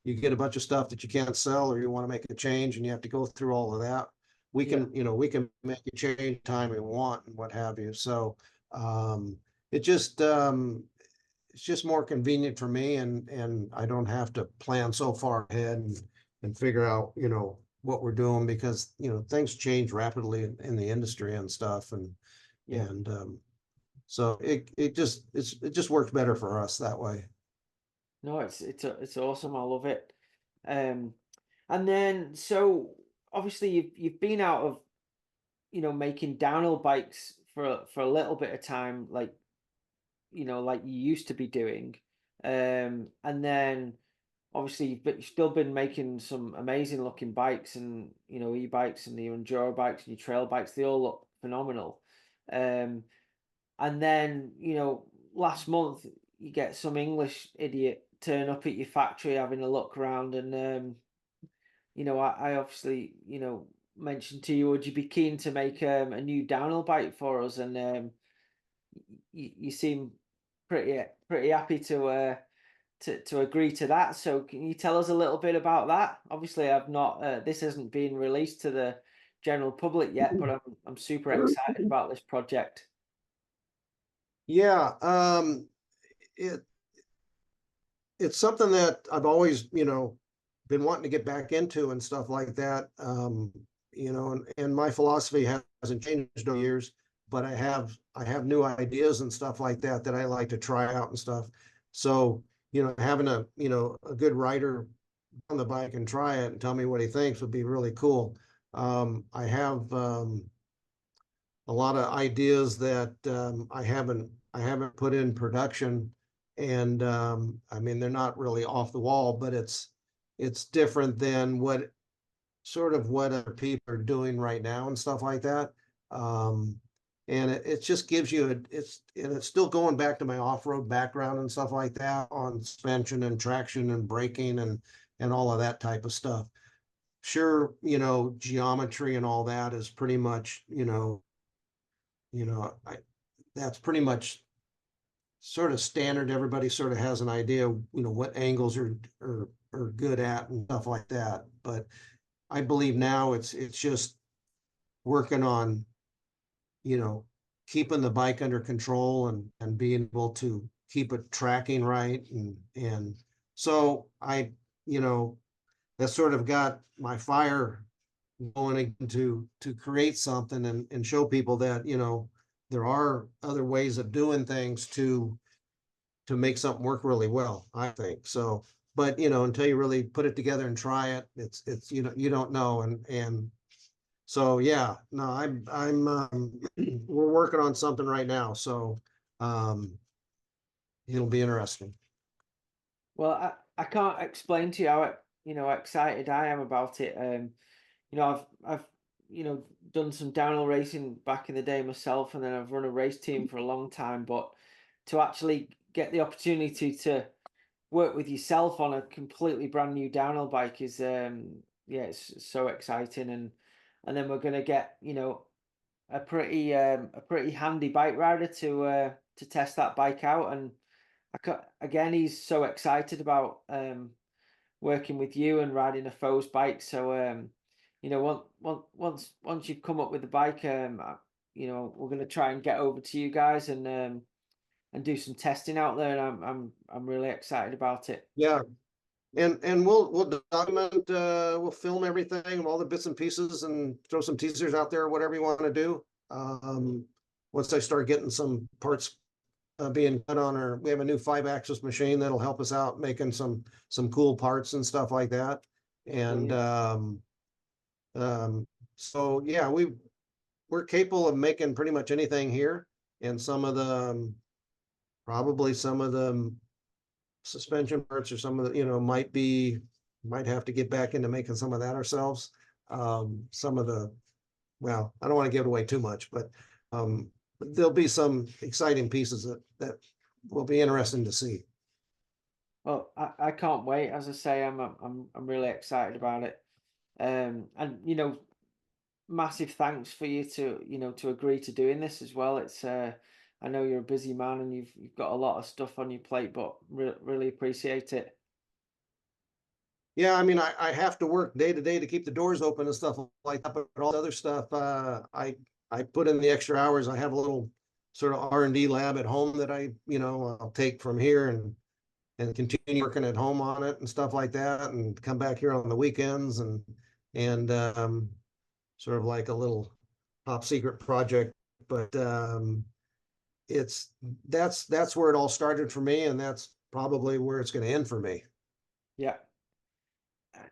you get a bunch of stuff that you can't sell or you want to make a change and you have to go through all of that. We Yeah, can, you know, we can make a change time we want and what have you. So um, it just it's just more convenient for me and I don't have to plan so far ahead and figure out, you know, what we're doing because, you know, things change rapidly in the industry and stuff yeah. and so it just works better for us that way. No, it's awesome. I love it. Um, and then so obviously you've been out of making downhill bikes for a little bit of time, like like you used to be doing. And then obviously you've still been making some amazing looking bikes, and e-bikes and your enduro bikes and your trail bikes. They all look phenomenal. Um, and then last month you get some English idiot turn up at your factory having a look around, and I obviously mentioned to you, would you be keen to make a new downhill bike for us? And you seem pretty happy to agree to that. So can you tell us a little bit about that? Obviously, I've not this hasn't been released to the general public yet, but I'm super excited about this project. Yeah, it it's something that I've always, you know, been wanting to get back into and stuff like that. You know, and my philosophy hasn't changed over years, but I have new ideas and stuff like that that I like to try out and stuff. So, you know, having a, you know, a good rider on the bike and try it and tell me what he thinks would be really cool. I have a lot of ideas that I haven't put in production, and I mean they're not really off the wall, but it's different than what sort of what other people are doing right now and stuff like that. Um, and it just gives you and it's still going back to my off-road background and stuff like that on suspension and traction and braking and all of that type of stuff. Sure, you know, geometry and all that is pretty much, you know, that's pretty much sort of standard. Everybody sort of has an idea, you know, what angles are good at and stuff like that. But I believe now it's just working on, you know, keeping the bike under control and being able to keep it tracking right and so you know, that sort of got my fire going to create something and show people that, you know, there are other ways of doing things to make something work really well, I think. So, but you know, until you really put it together and try it, it's you know, you don't know. And so yeah, no, I'm we're working on something right now. So um it'll be interesting. Well, I can't explain to you how excited I am about it. I've done some downhill racing back in the day myself, and then I've run a race team for a long time. But to actually get the opportunity to work with yourself on a completely brand new downhill bike is yeah, it's so exciting. And then we're gonna get a pretty handy bike rider to to test that bike out. And again, he's so excited about working with you and riding a Foes bike. So you know, once you've come up with the bike, you know, we're gonna try and get over to you guys and do some testing out there. And I'm really excited about it. Yeah, and we'll document, we'll film everything, all the bits and pieces, and throw some teasers out there, whatever you want to do. Once I start getting some parts being cut on our, we have a new 5-axis machine that'll help us out making some cool parts and stuff like that. And so yeah, we're capable of making pretty much anything here. And some of the probably some of the suspension parts or some of the, you know, might have to get back into making some of that ourselves. Some of the, well, I don't want to give it away too much, but there'll be some exciting pieces that will be interesting to see. Well, I can't wait. As I say, I'm really excited about it. And you know, massive thanks for you to, you know, to agree to doing this as well. It's I know you're a busy man and you've got a lot of stuff on your plate, but really appreciate it. Yeah, I mean, I have to work day to day to keep the doors open and stuff like that, but all the other stuff, I put in the extra hours. I have a little sort of R&D lab at home that you know, I'll take from here and continue working at home on it and stuff like that, and come back here on the weekends and sort of like a little top secret project. But that's where it all started for me, and that's probably where it's going to end for me. Yeah.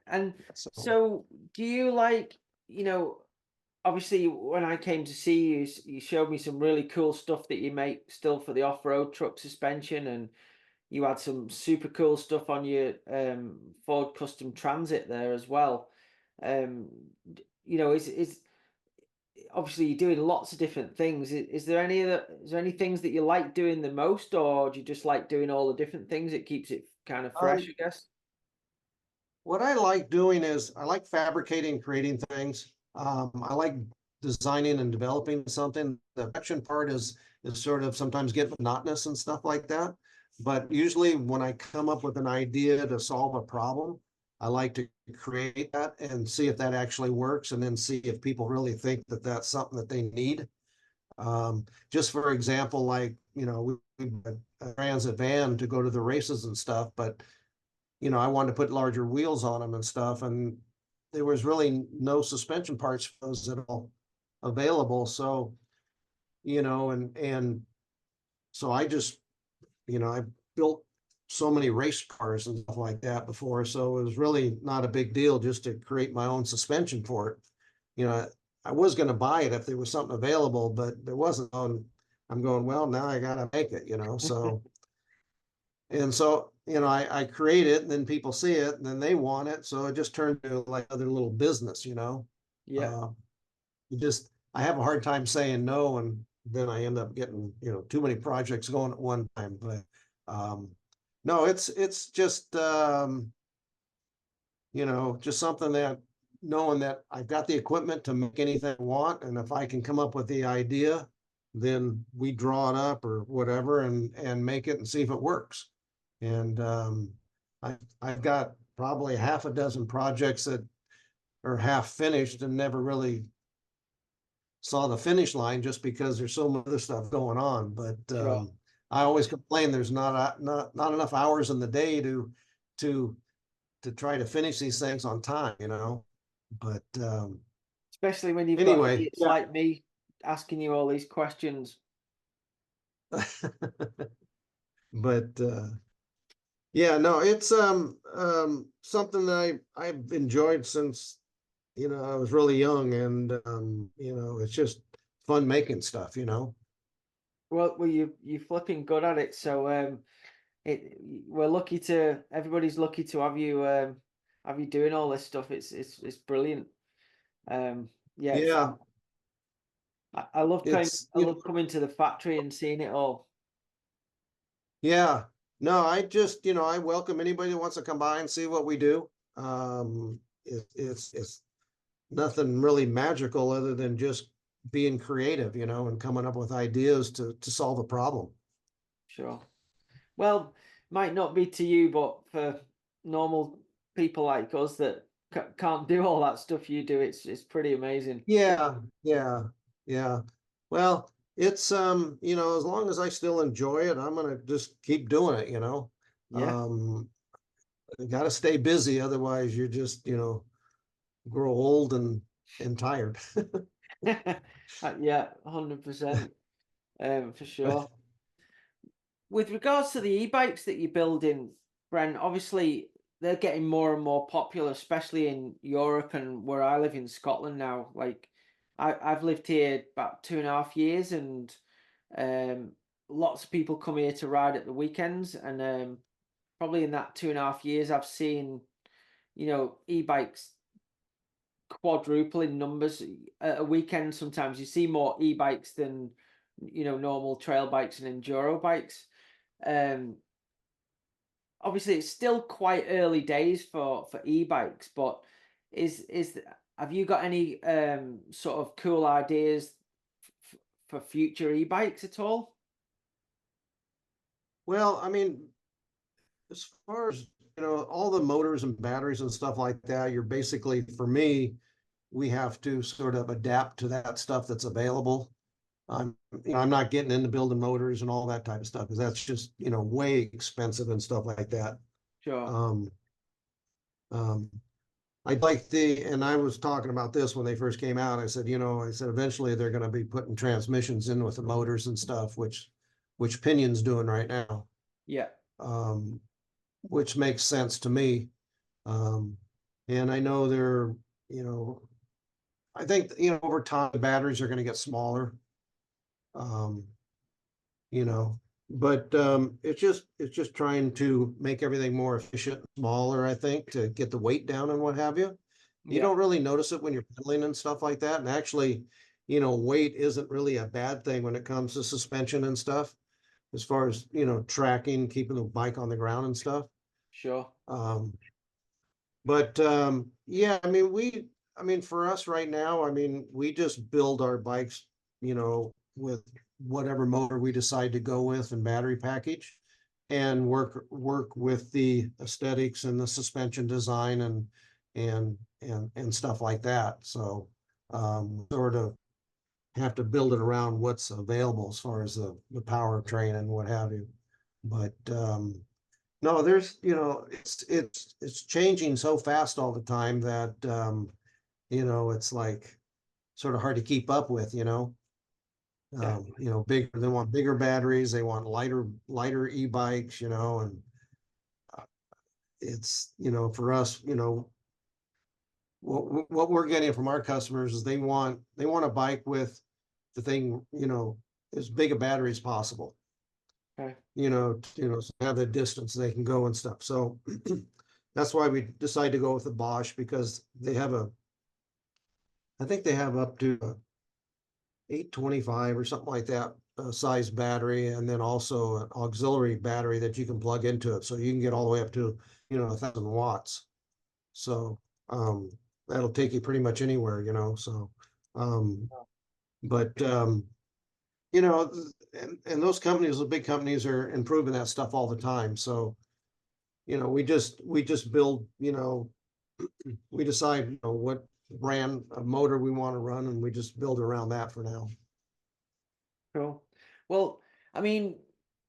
And So so do you like, you know, obviously when I came to see you, you showed me some really cool stuff that you make still for the off-road truck suspension, and you had some super cool stuff on your Ford Custom Transit there as well. You know, is obviously you're doing lots of different things. Is there is there any things that you like doing the most, or do you just like doing all the different things? It keeps it kind of fresh, I guess. what I like doing is I like fabricating, creating things. I like designing and developing something. The production part is sort of sometimes get monotonous and stuff like that. But usually when I come up with an idea to solve a problem, I like to create that and see if that actually works, and then see if people really think that that's something that they need. Just for example, like, you know, we a transit van to go to the races and stuff, but you know, I wanted to put larger wheels on them and stuff, and there was really no suspension parts for those at all available. So, you know, and so I just, you know, I built so many race cars and stuff like that before, so it was really not a big deal just to create my own suspension for it. You know, I was going to buy it if there was something available, but there wasn't. I'm going, well, now I got to make it, you know, so. And so, you know, I create it, and then people see it, and then they want it. So it just turned into like other little business, you know. Yeah. Uh, I have a hard time saying no, and then I end up getting, you know, too many projects going at one time. But no, it's just you know, just something that knowing that I've got the equipment to make anything I want, and if I can come up with the idea, then we draw it up or whatever and make it and see if it works. And I've got probably half a dozen projects that are half finished and never really saw the finish line, just because there's so much other stuff going on. But Sure. I always complain there's not enough hours in the day to try to finish these things on time, you know. But Especially when you've got anyway, idiots yeah. like me asking you all these questions. But yeah, no, it's something that I've enjoyed since, you know, I was really young, and you know, it's just fun making stuff, you know. Well, you flipping good at it. So it we're lucky to everybody's lucky to have you doing all this stuff. It's brilliant. Yeah, Yeah, it's, I you love know, coming to the factory and seeing it all. yeah. No, I just, you know, I welcome anybody that wants to come by and see what we do. It's nothing really magical other than just being creative, you know, and coming up with ideas to solve a problem. Sure. Well, might not be to you, but for normal people like us that can't do all that stuff you do, it's pretty amazing. Yeah, yeah, yeah. Well, it's you know, as long as I still enjoy it, I'm gonna just keep doing it, you know. Yeah. Um, you gotta stay busy, otherwise you just, you know, grow old and tired. Yeah, 100%. For sure. With regards to the e-bikes that you're building, Brent, obviously they're getting more and more popular, especially in Europe and where I live in Scotland now. Like I've lived here about 2.5 years, and um, lots of people come here to ride at the weekends. And probably in that 2.5 years, I've seen, e-bikes quadruple in numbers at a weekend. Sometimes you see more e-bikes than normal trail bikes and enduro bikes. Um, Obviously it's still quite early days for e-bikes, but have you got any sort of cool ideas for future e-bikes at all? Well, I mean, as far as, you know, all the motors and batteries and stuff like that, you're basically, for me, we have to sort of adapt to that stuff that's available. I'm, you know, I'm not getting into building motors and all that type of stuff because that's just, you know, way expensive and stuff like that. Sure. Um, um, I'd like and I was talking about this when they first came out. I said, you know, I said eventually they're going to be putting transmissions in with the motors and stuff, which Pinion's doing right now, Yeah. um, which makes sense to me. Um, and I know they're, you know, I think, you know, over time, the batteries are going to get smaller. Um, you know, but it's just trying to make everything more efficient, smaller, I think, to get the weight down and what have you. You Yeah. don't really notice it when you're pedaling and stuff like that. And actually, you know, weight isn't really a bad thing when it comes to suspension and stuff, as far as, you know, tracking, keeping the bike on the ground and stuff. Sure. Um, but yeah, I mean, for us right now, I mean, we just build our bikes, you know, with whatever motor we decide to go with and battery package, and work with the aesthetics and the suspension design and stuff like that. So sort of have to build it around what's available as far as the powertrain and what have you. But no, there's, you know, it's changing so fast all the time that you know, it's like sort of hard to keep up with, you know. Definitely. You know, they want bigger batteries, they want lighter e-bikes, you know, and uh, it's, you know, for us, you know, what we're getting from our customers is they want a bike with the thing, you know, as big a battery as possible, Okay. you know, so have the distance they can go and stuff. So that's why we decided to go with the Bosch, because I think they have up to 825 or something like that size battery, and then also an auxiliary battery that you can plug into it, so you can get all the way up to, you know, 1,000 watts. So um, that'll take you pretty much anywhere, you know. So, um, but you know, and those companies, the big companies, are improving that stuff all the time. So you know, we just build, you know, we decide, you know, what brand of motor we want to run, and we just build around that for now. Cool. Well, I mean,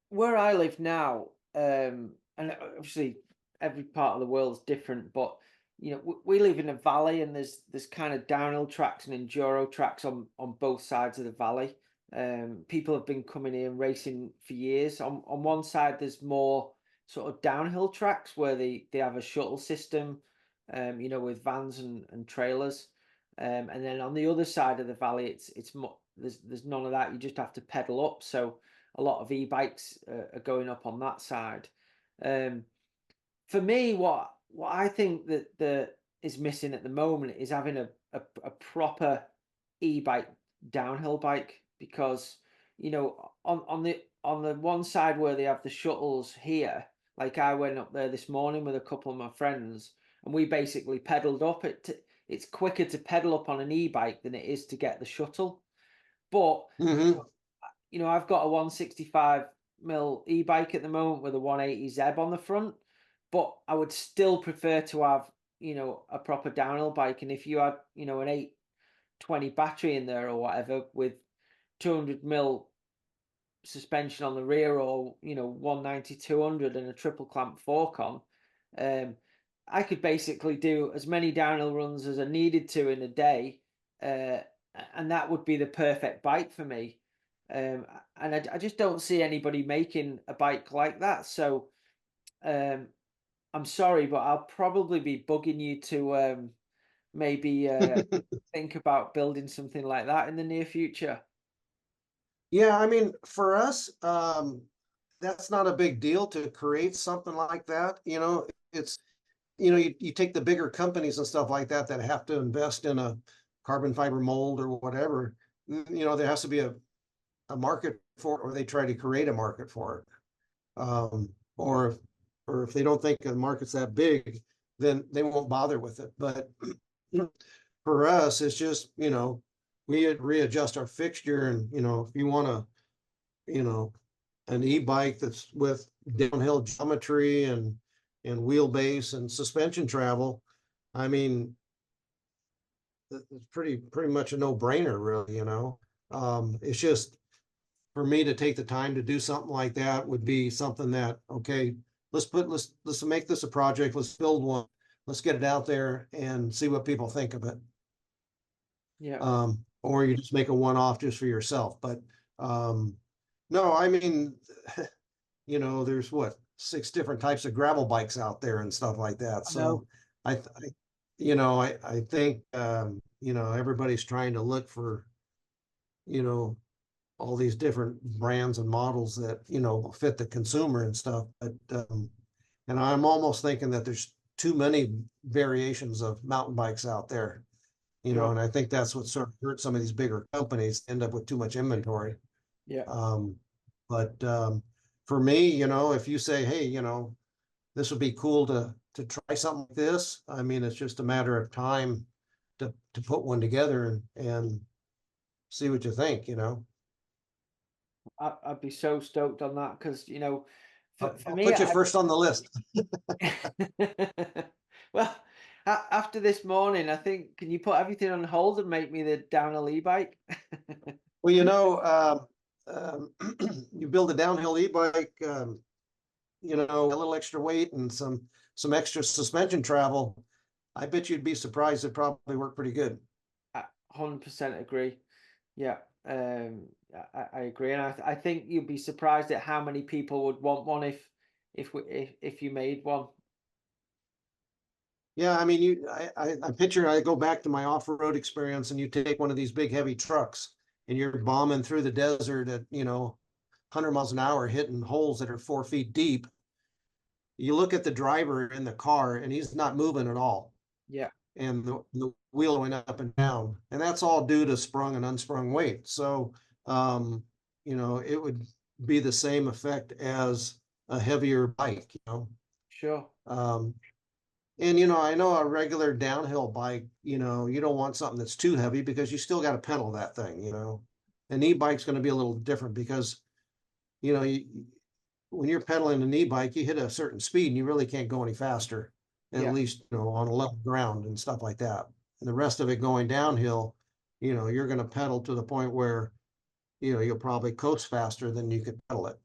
where I live now, and obviously every part of the world is different, but we live in a valley, and there's kind of downhill tracks and enduro tracks on both sides of the valley. People have been coming here and racing for years. On one side, there's more sort of downhill tracks where they have a shuttle system, with vans and trailers. And then on the other side of the valley, it's more there's none of that. You just have to pedal up. So a lot of e-bikes are going up on that side. Um, for me, what I think that is missing at the moment is having a proper e-bike downhill bike, because on the one side where they have the shuttles here, like I went up there this morning with a couple of my friends, and we basically pedaled up. It's quicker to pedal up on an e-bike than it is to get the shuttle. But Mm-hmm. I've got a 165 mil e-bike at the moment with a 180 Zeb on the front, but I would still prefer to have, a proper downhill bike. And if you had, an 820 battery in there or whatever with 200 mil suspension on the rear, or 190 200 and a triple clamp fork on, I could basically do as many downhill runs as I needed to in a day, and that would be the perfect bike for me. And I just don't see anybody making a bike like that. So I'm sorry, but I'll probably be bugging you to maybe think about building something like that in the near future. Yeah, I mean, for us, that's not a big deal to create something like that. It's, you take the bigger companies and stuff like that that have to invest in a carbon fiber mold or whatever. There has to be a market for it, or they try to create a market for it. Or if they don't think the market's that big, then they won't bother with it. But for us, it's just, we readjust our fixture, and, if you want an e-bike that's with downhill geometry and wheelbase and suspension travel, I mean, it's pretty much a no-brainer, really. It's just, for me to take the time to do something like that would be something that, okay, let's make this a project, let's build one, let's get it out there and see what people think of it. Yeah. Or you just make a one-off just for yourself. But no, I mean, there's what, 6 different types of gravel bikes out there and stuff like that. I know. So I think everybody's trying to look for, all these different brands and models that, fit the consumer and stuff. But and I'm almost thinking that there's too many variations of mountain bikes out there. Sure. And I think that's what sort of hurt some of these bigger companies, end up with too much inventory. Yeah. But for me, if you say, hey, this would be cool to try something like this, I mean, it's just a matter of time to put one together and see what you think. I'd be so stoked on that because, for I'll me, put you first on the list. well, after this morning, I think, can you put everything on hold and make me the downhill e-bike? Well, you build a downhill e-bike, a little extra weight and some extra suspension travel. I bet you'd be surprised. It probably worked pretty good. 100% agree. Yeah, I agree, and I think you'd be surprised at how many people would want one if you made one. Yeah, I mean, I picture, I go back to my off-road experience, and you take one of these big heavy trucks and you're bombing through the desert at 100 miles an hour, hitting holes that are 4 feet deep. You look at the driver in the car and he's not moving at all, Yeah, and the wheel went up and down, and that's all due to sprung and unsprung weight. So it would be the same effect as a heavier bike. sure. And I know a regular downhill bike, you don't want something that's too heavy because you still got to pedal that thing. An e-bike's going to be a little different because, you know, you, when you're pedaling an e-bike, you hit a certain speed and you really can't go any faster, at Yeah, least, on a level ground and stuff like that. And the rest of it going downhill, you're going to pedal to the point where, you'll probably coast faster than you could pedal it.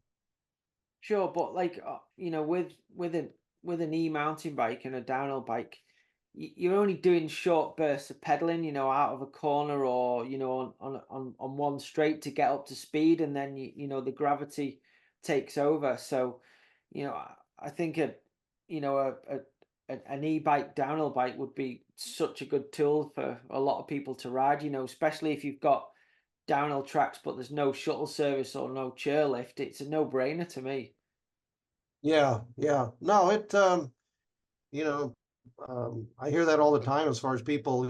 sure. But like, with an e-mountain bike and a downhill bike, you're only doing short bursts of pedaling, out of a corner, or on one straight to get up to speed, and then the gravity takes over. So, I think an e-bike downhill bike would be such a good tool for a lot of people to ride. Especially if you've got downhill tracks, but there's no shuttle service or no chairlift. It's a no-brainer to me. Yeah, yeah. No, you know, I hear that all the time as far as people,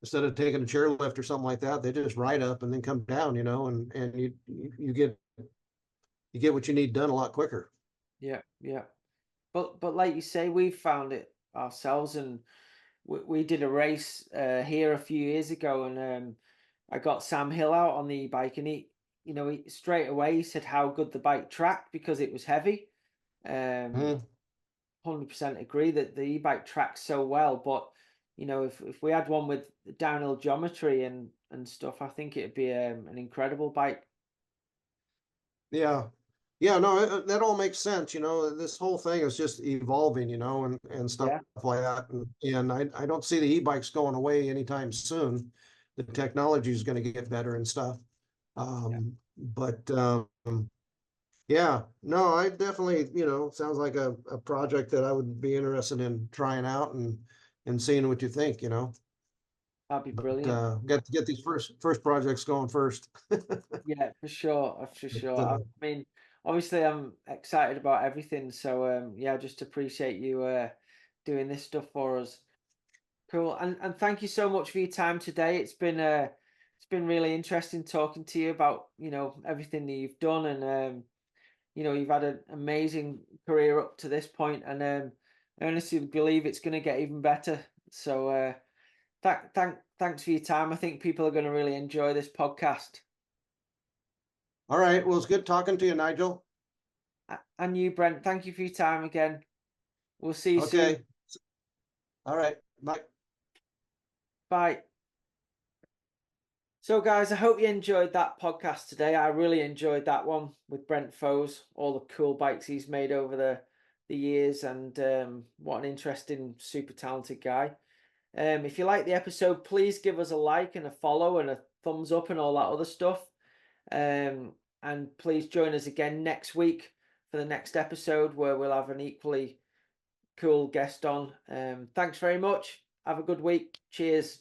instead of taking a chairlift or something like that, they just ride up and then come down, and you get what you need done a lot quicker. Yeah, yeah. But like you say, we found it ourselves, and we did a race here a few years ago, and I got Sam Hill out on the e-bike, and you know, straight away he said how good the bike tracked because it was heavy. 100% agree that the e-bike tracks so well, but you know, if we had one with downhill geometry and stuff, I think it'd be an incredible bike. Yeah. Yeah, no, that all makes sense. This whole thing is just evolving, and stuff Yeah, like that. And I don't see the e-bikes going away anytime soon. The technology is going to get better and stuff. yeah, But yeah, no, I definitely, sounds like a project that I would be interested in trying out and seeing what you think. that'd be But brilliant. get these first projects going first. Yeah, for sure, for sure. But, I mean, obviously, I'm excited about everything. So, yeah, just appreciate you doing this stuff for us. Cool, and thank you so much for your time today. It's been really interesting talking to you about everything that you've done, and you've had an amazing career up to this point, and I honestly believe it's going to get even better. So, thanks for your time. I think people are going to really enjoy this podcast. all right, well, it's good talking to you, Nigel. And you, Brent, thank you for your time again. We'll see you soon. Okay, all right, bye. Bye. So, guys, I hope you enjoyed that podcast today. I really enjoyed that one with Brent Foes, all the cool bikes he's made over the years, and what an interesting, super talented guy. If you like the episode, please give us a like and a follow and a thumbs up and all that other stuff. And please join us again next week for the next episode where we'll have an equally cool guest on. Thanks very much. Have a good week. Cheers.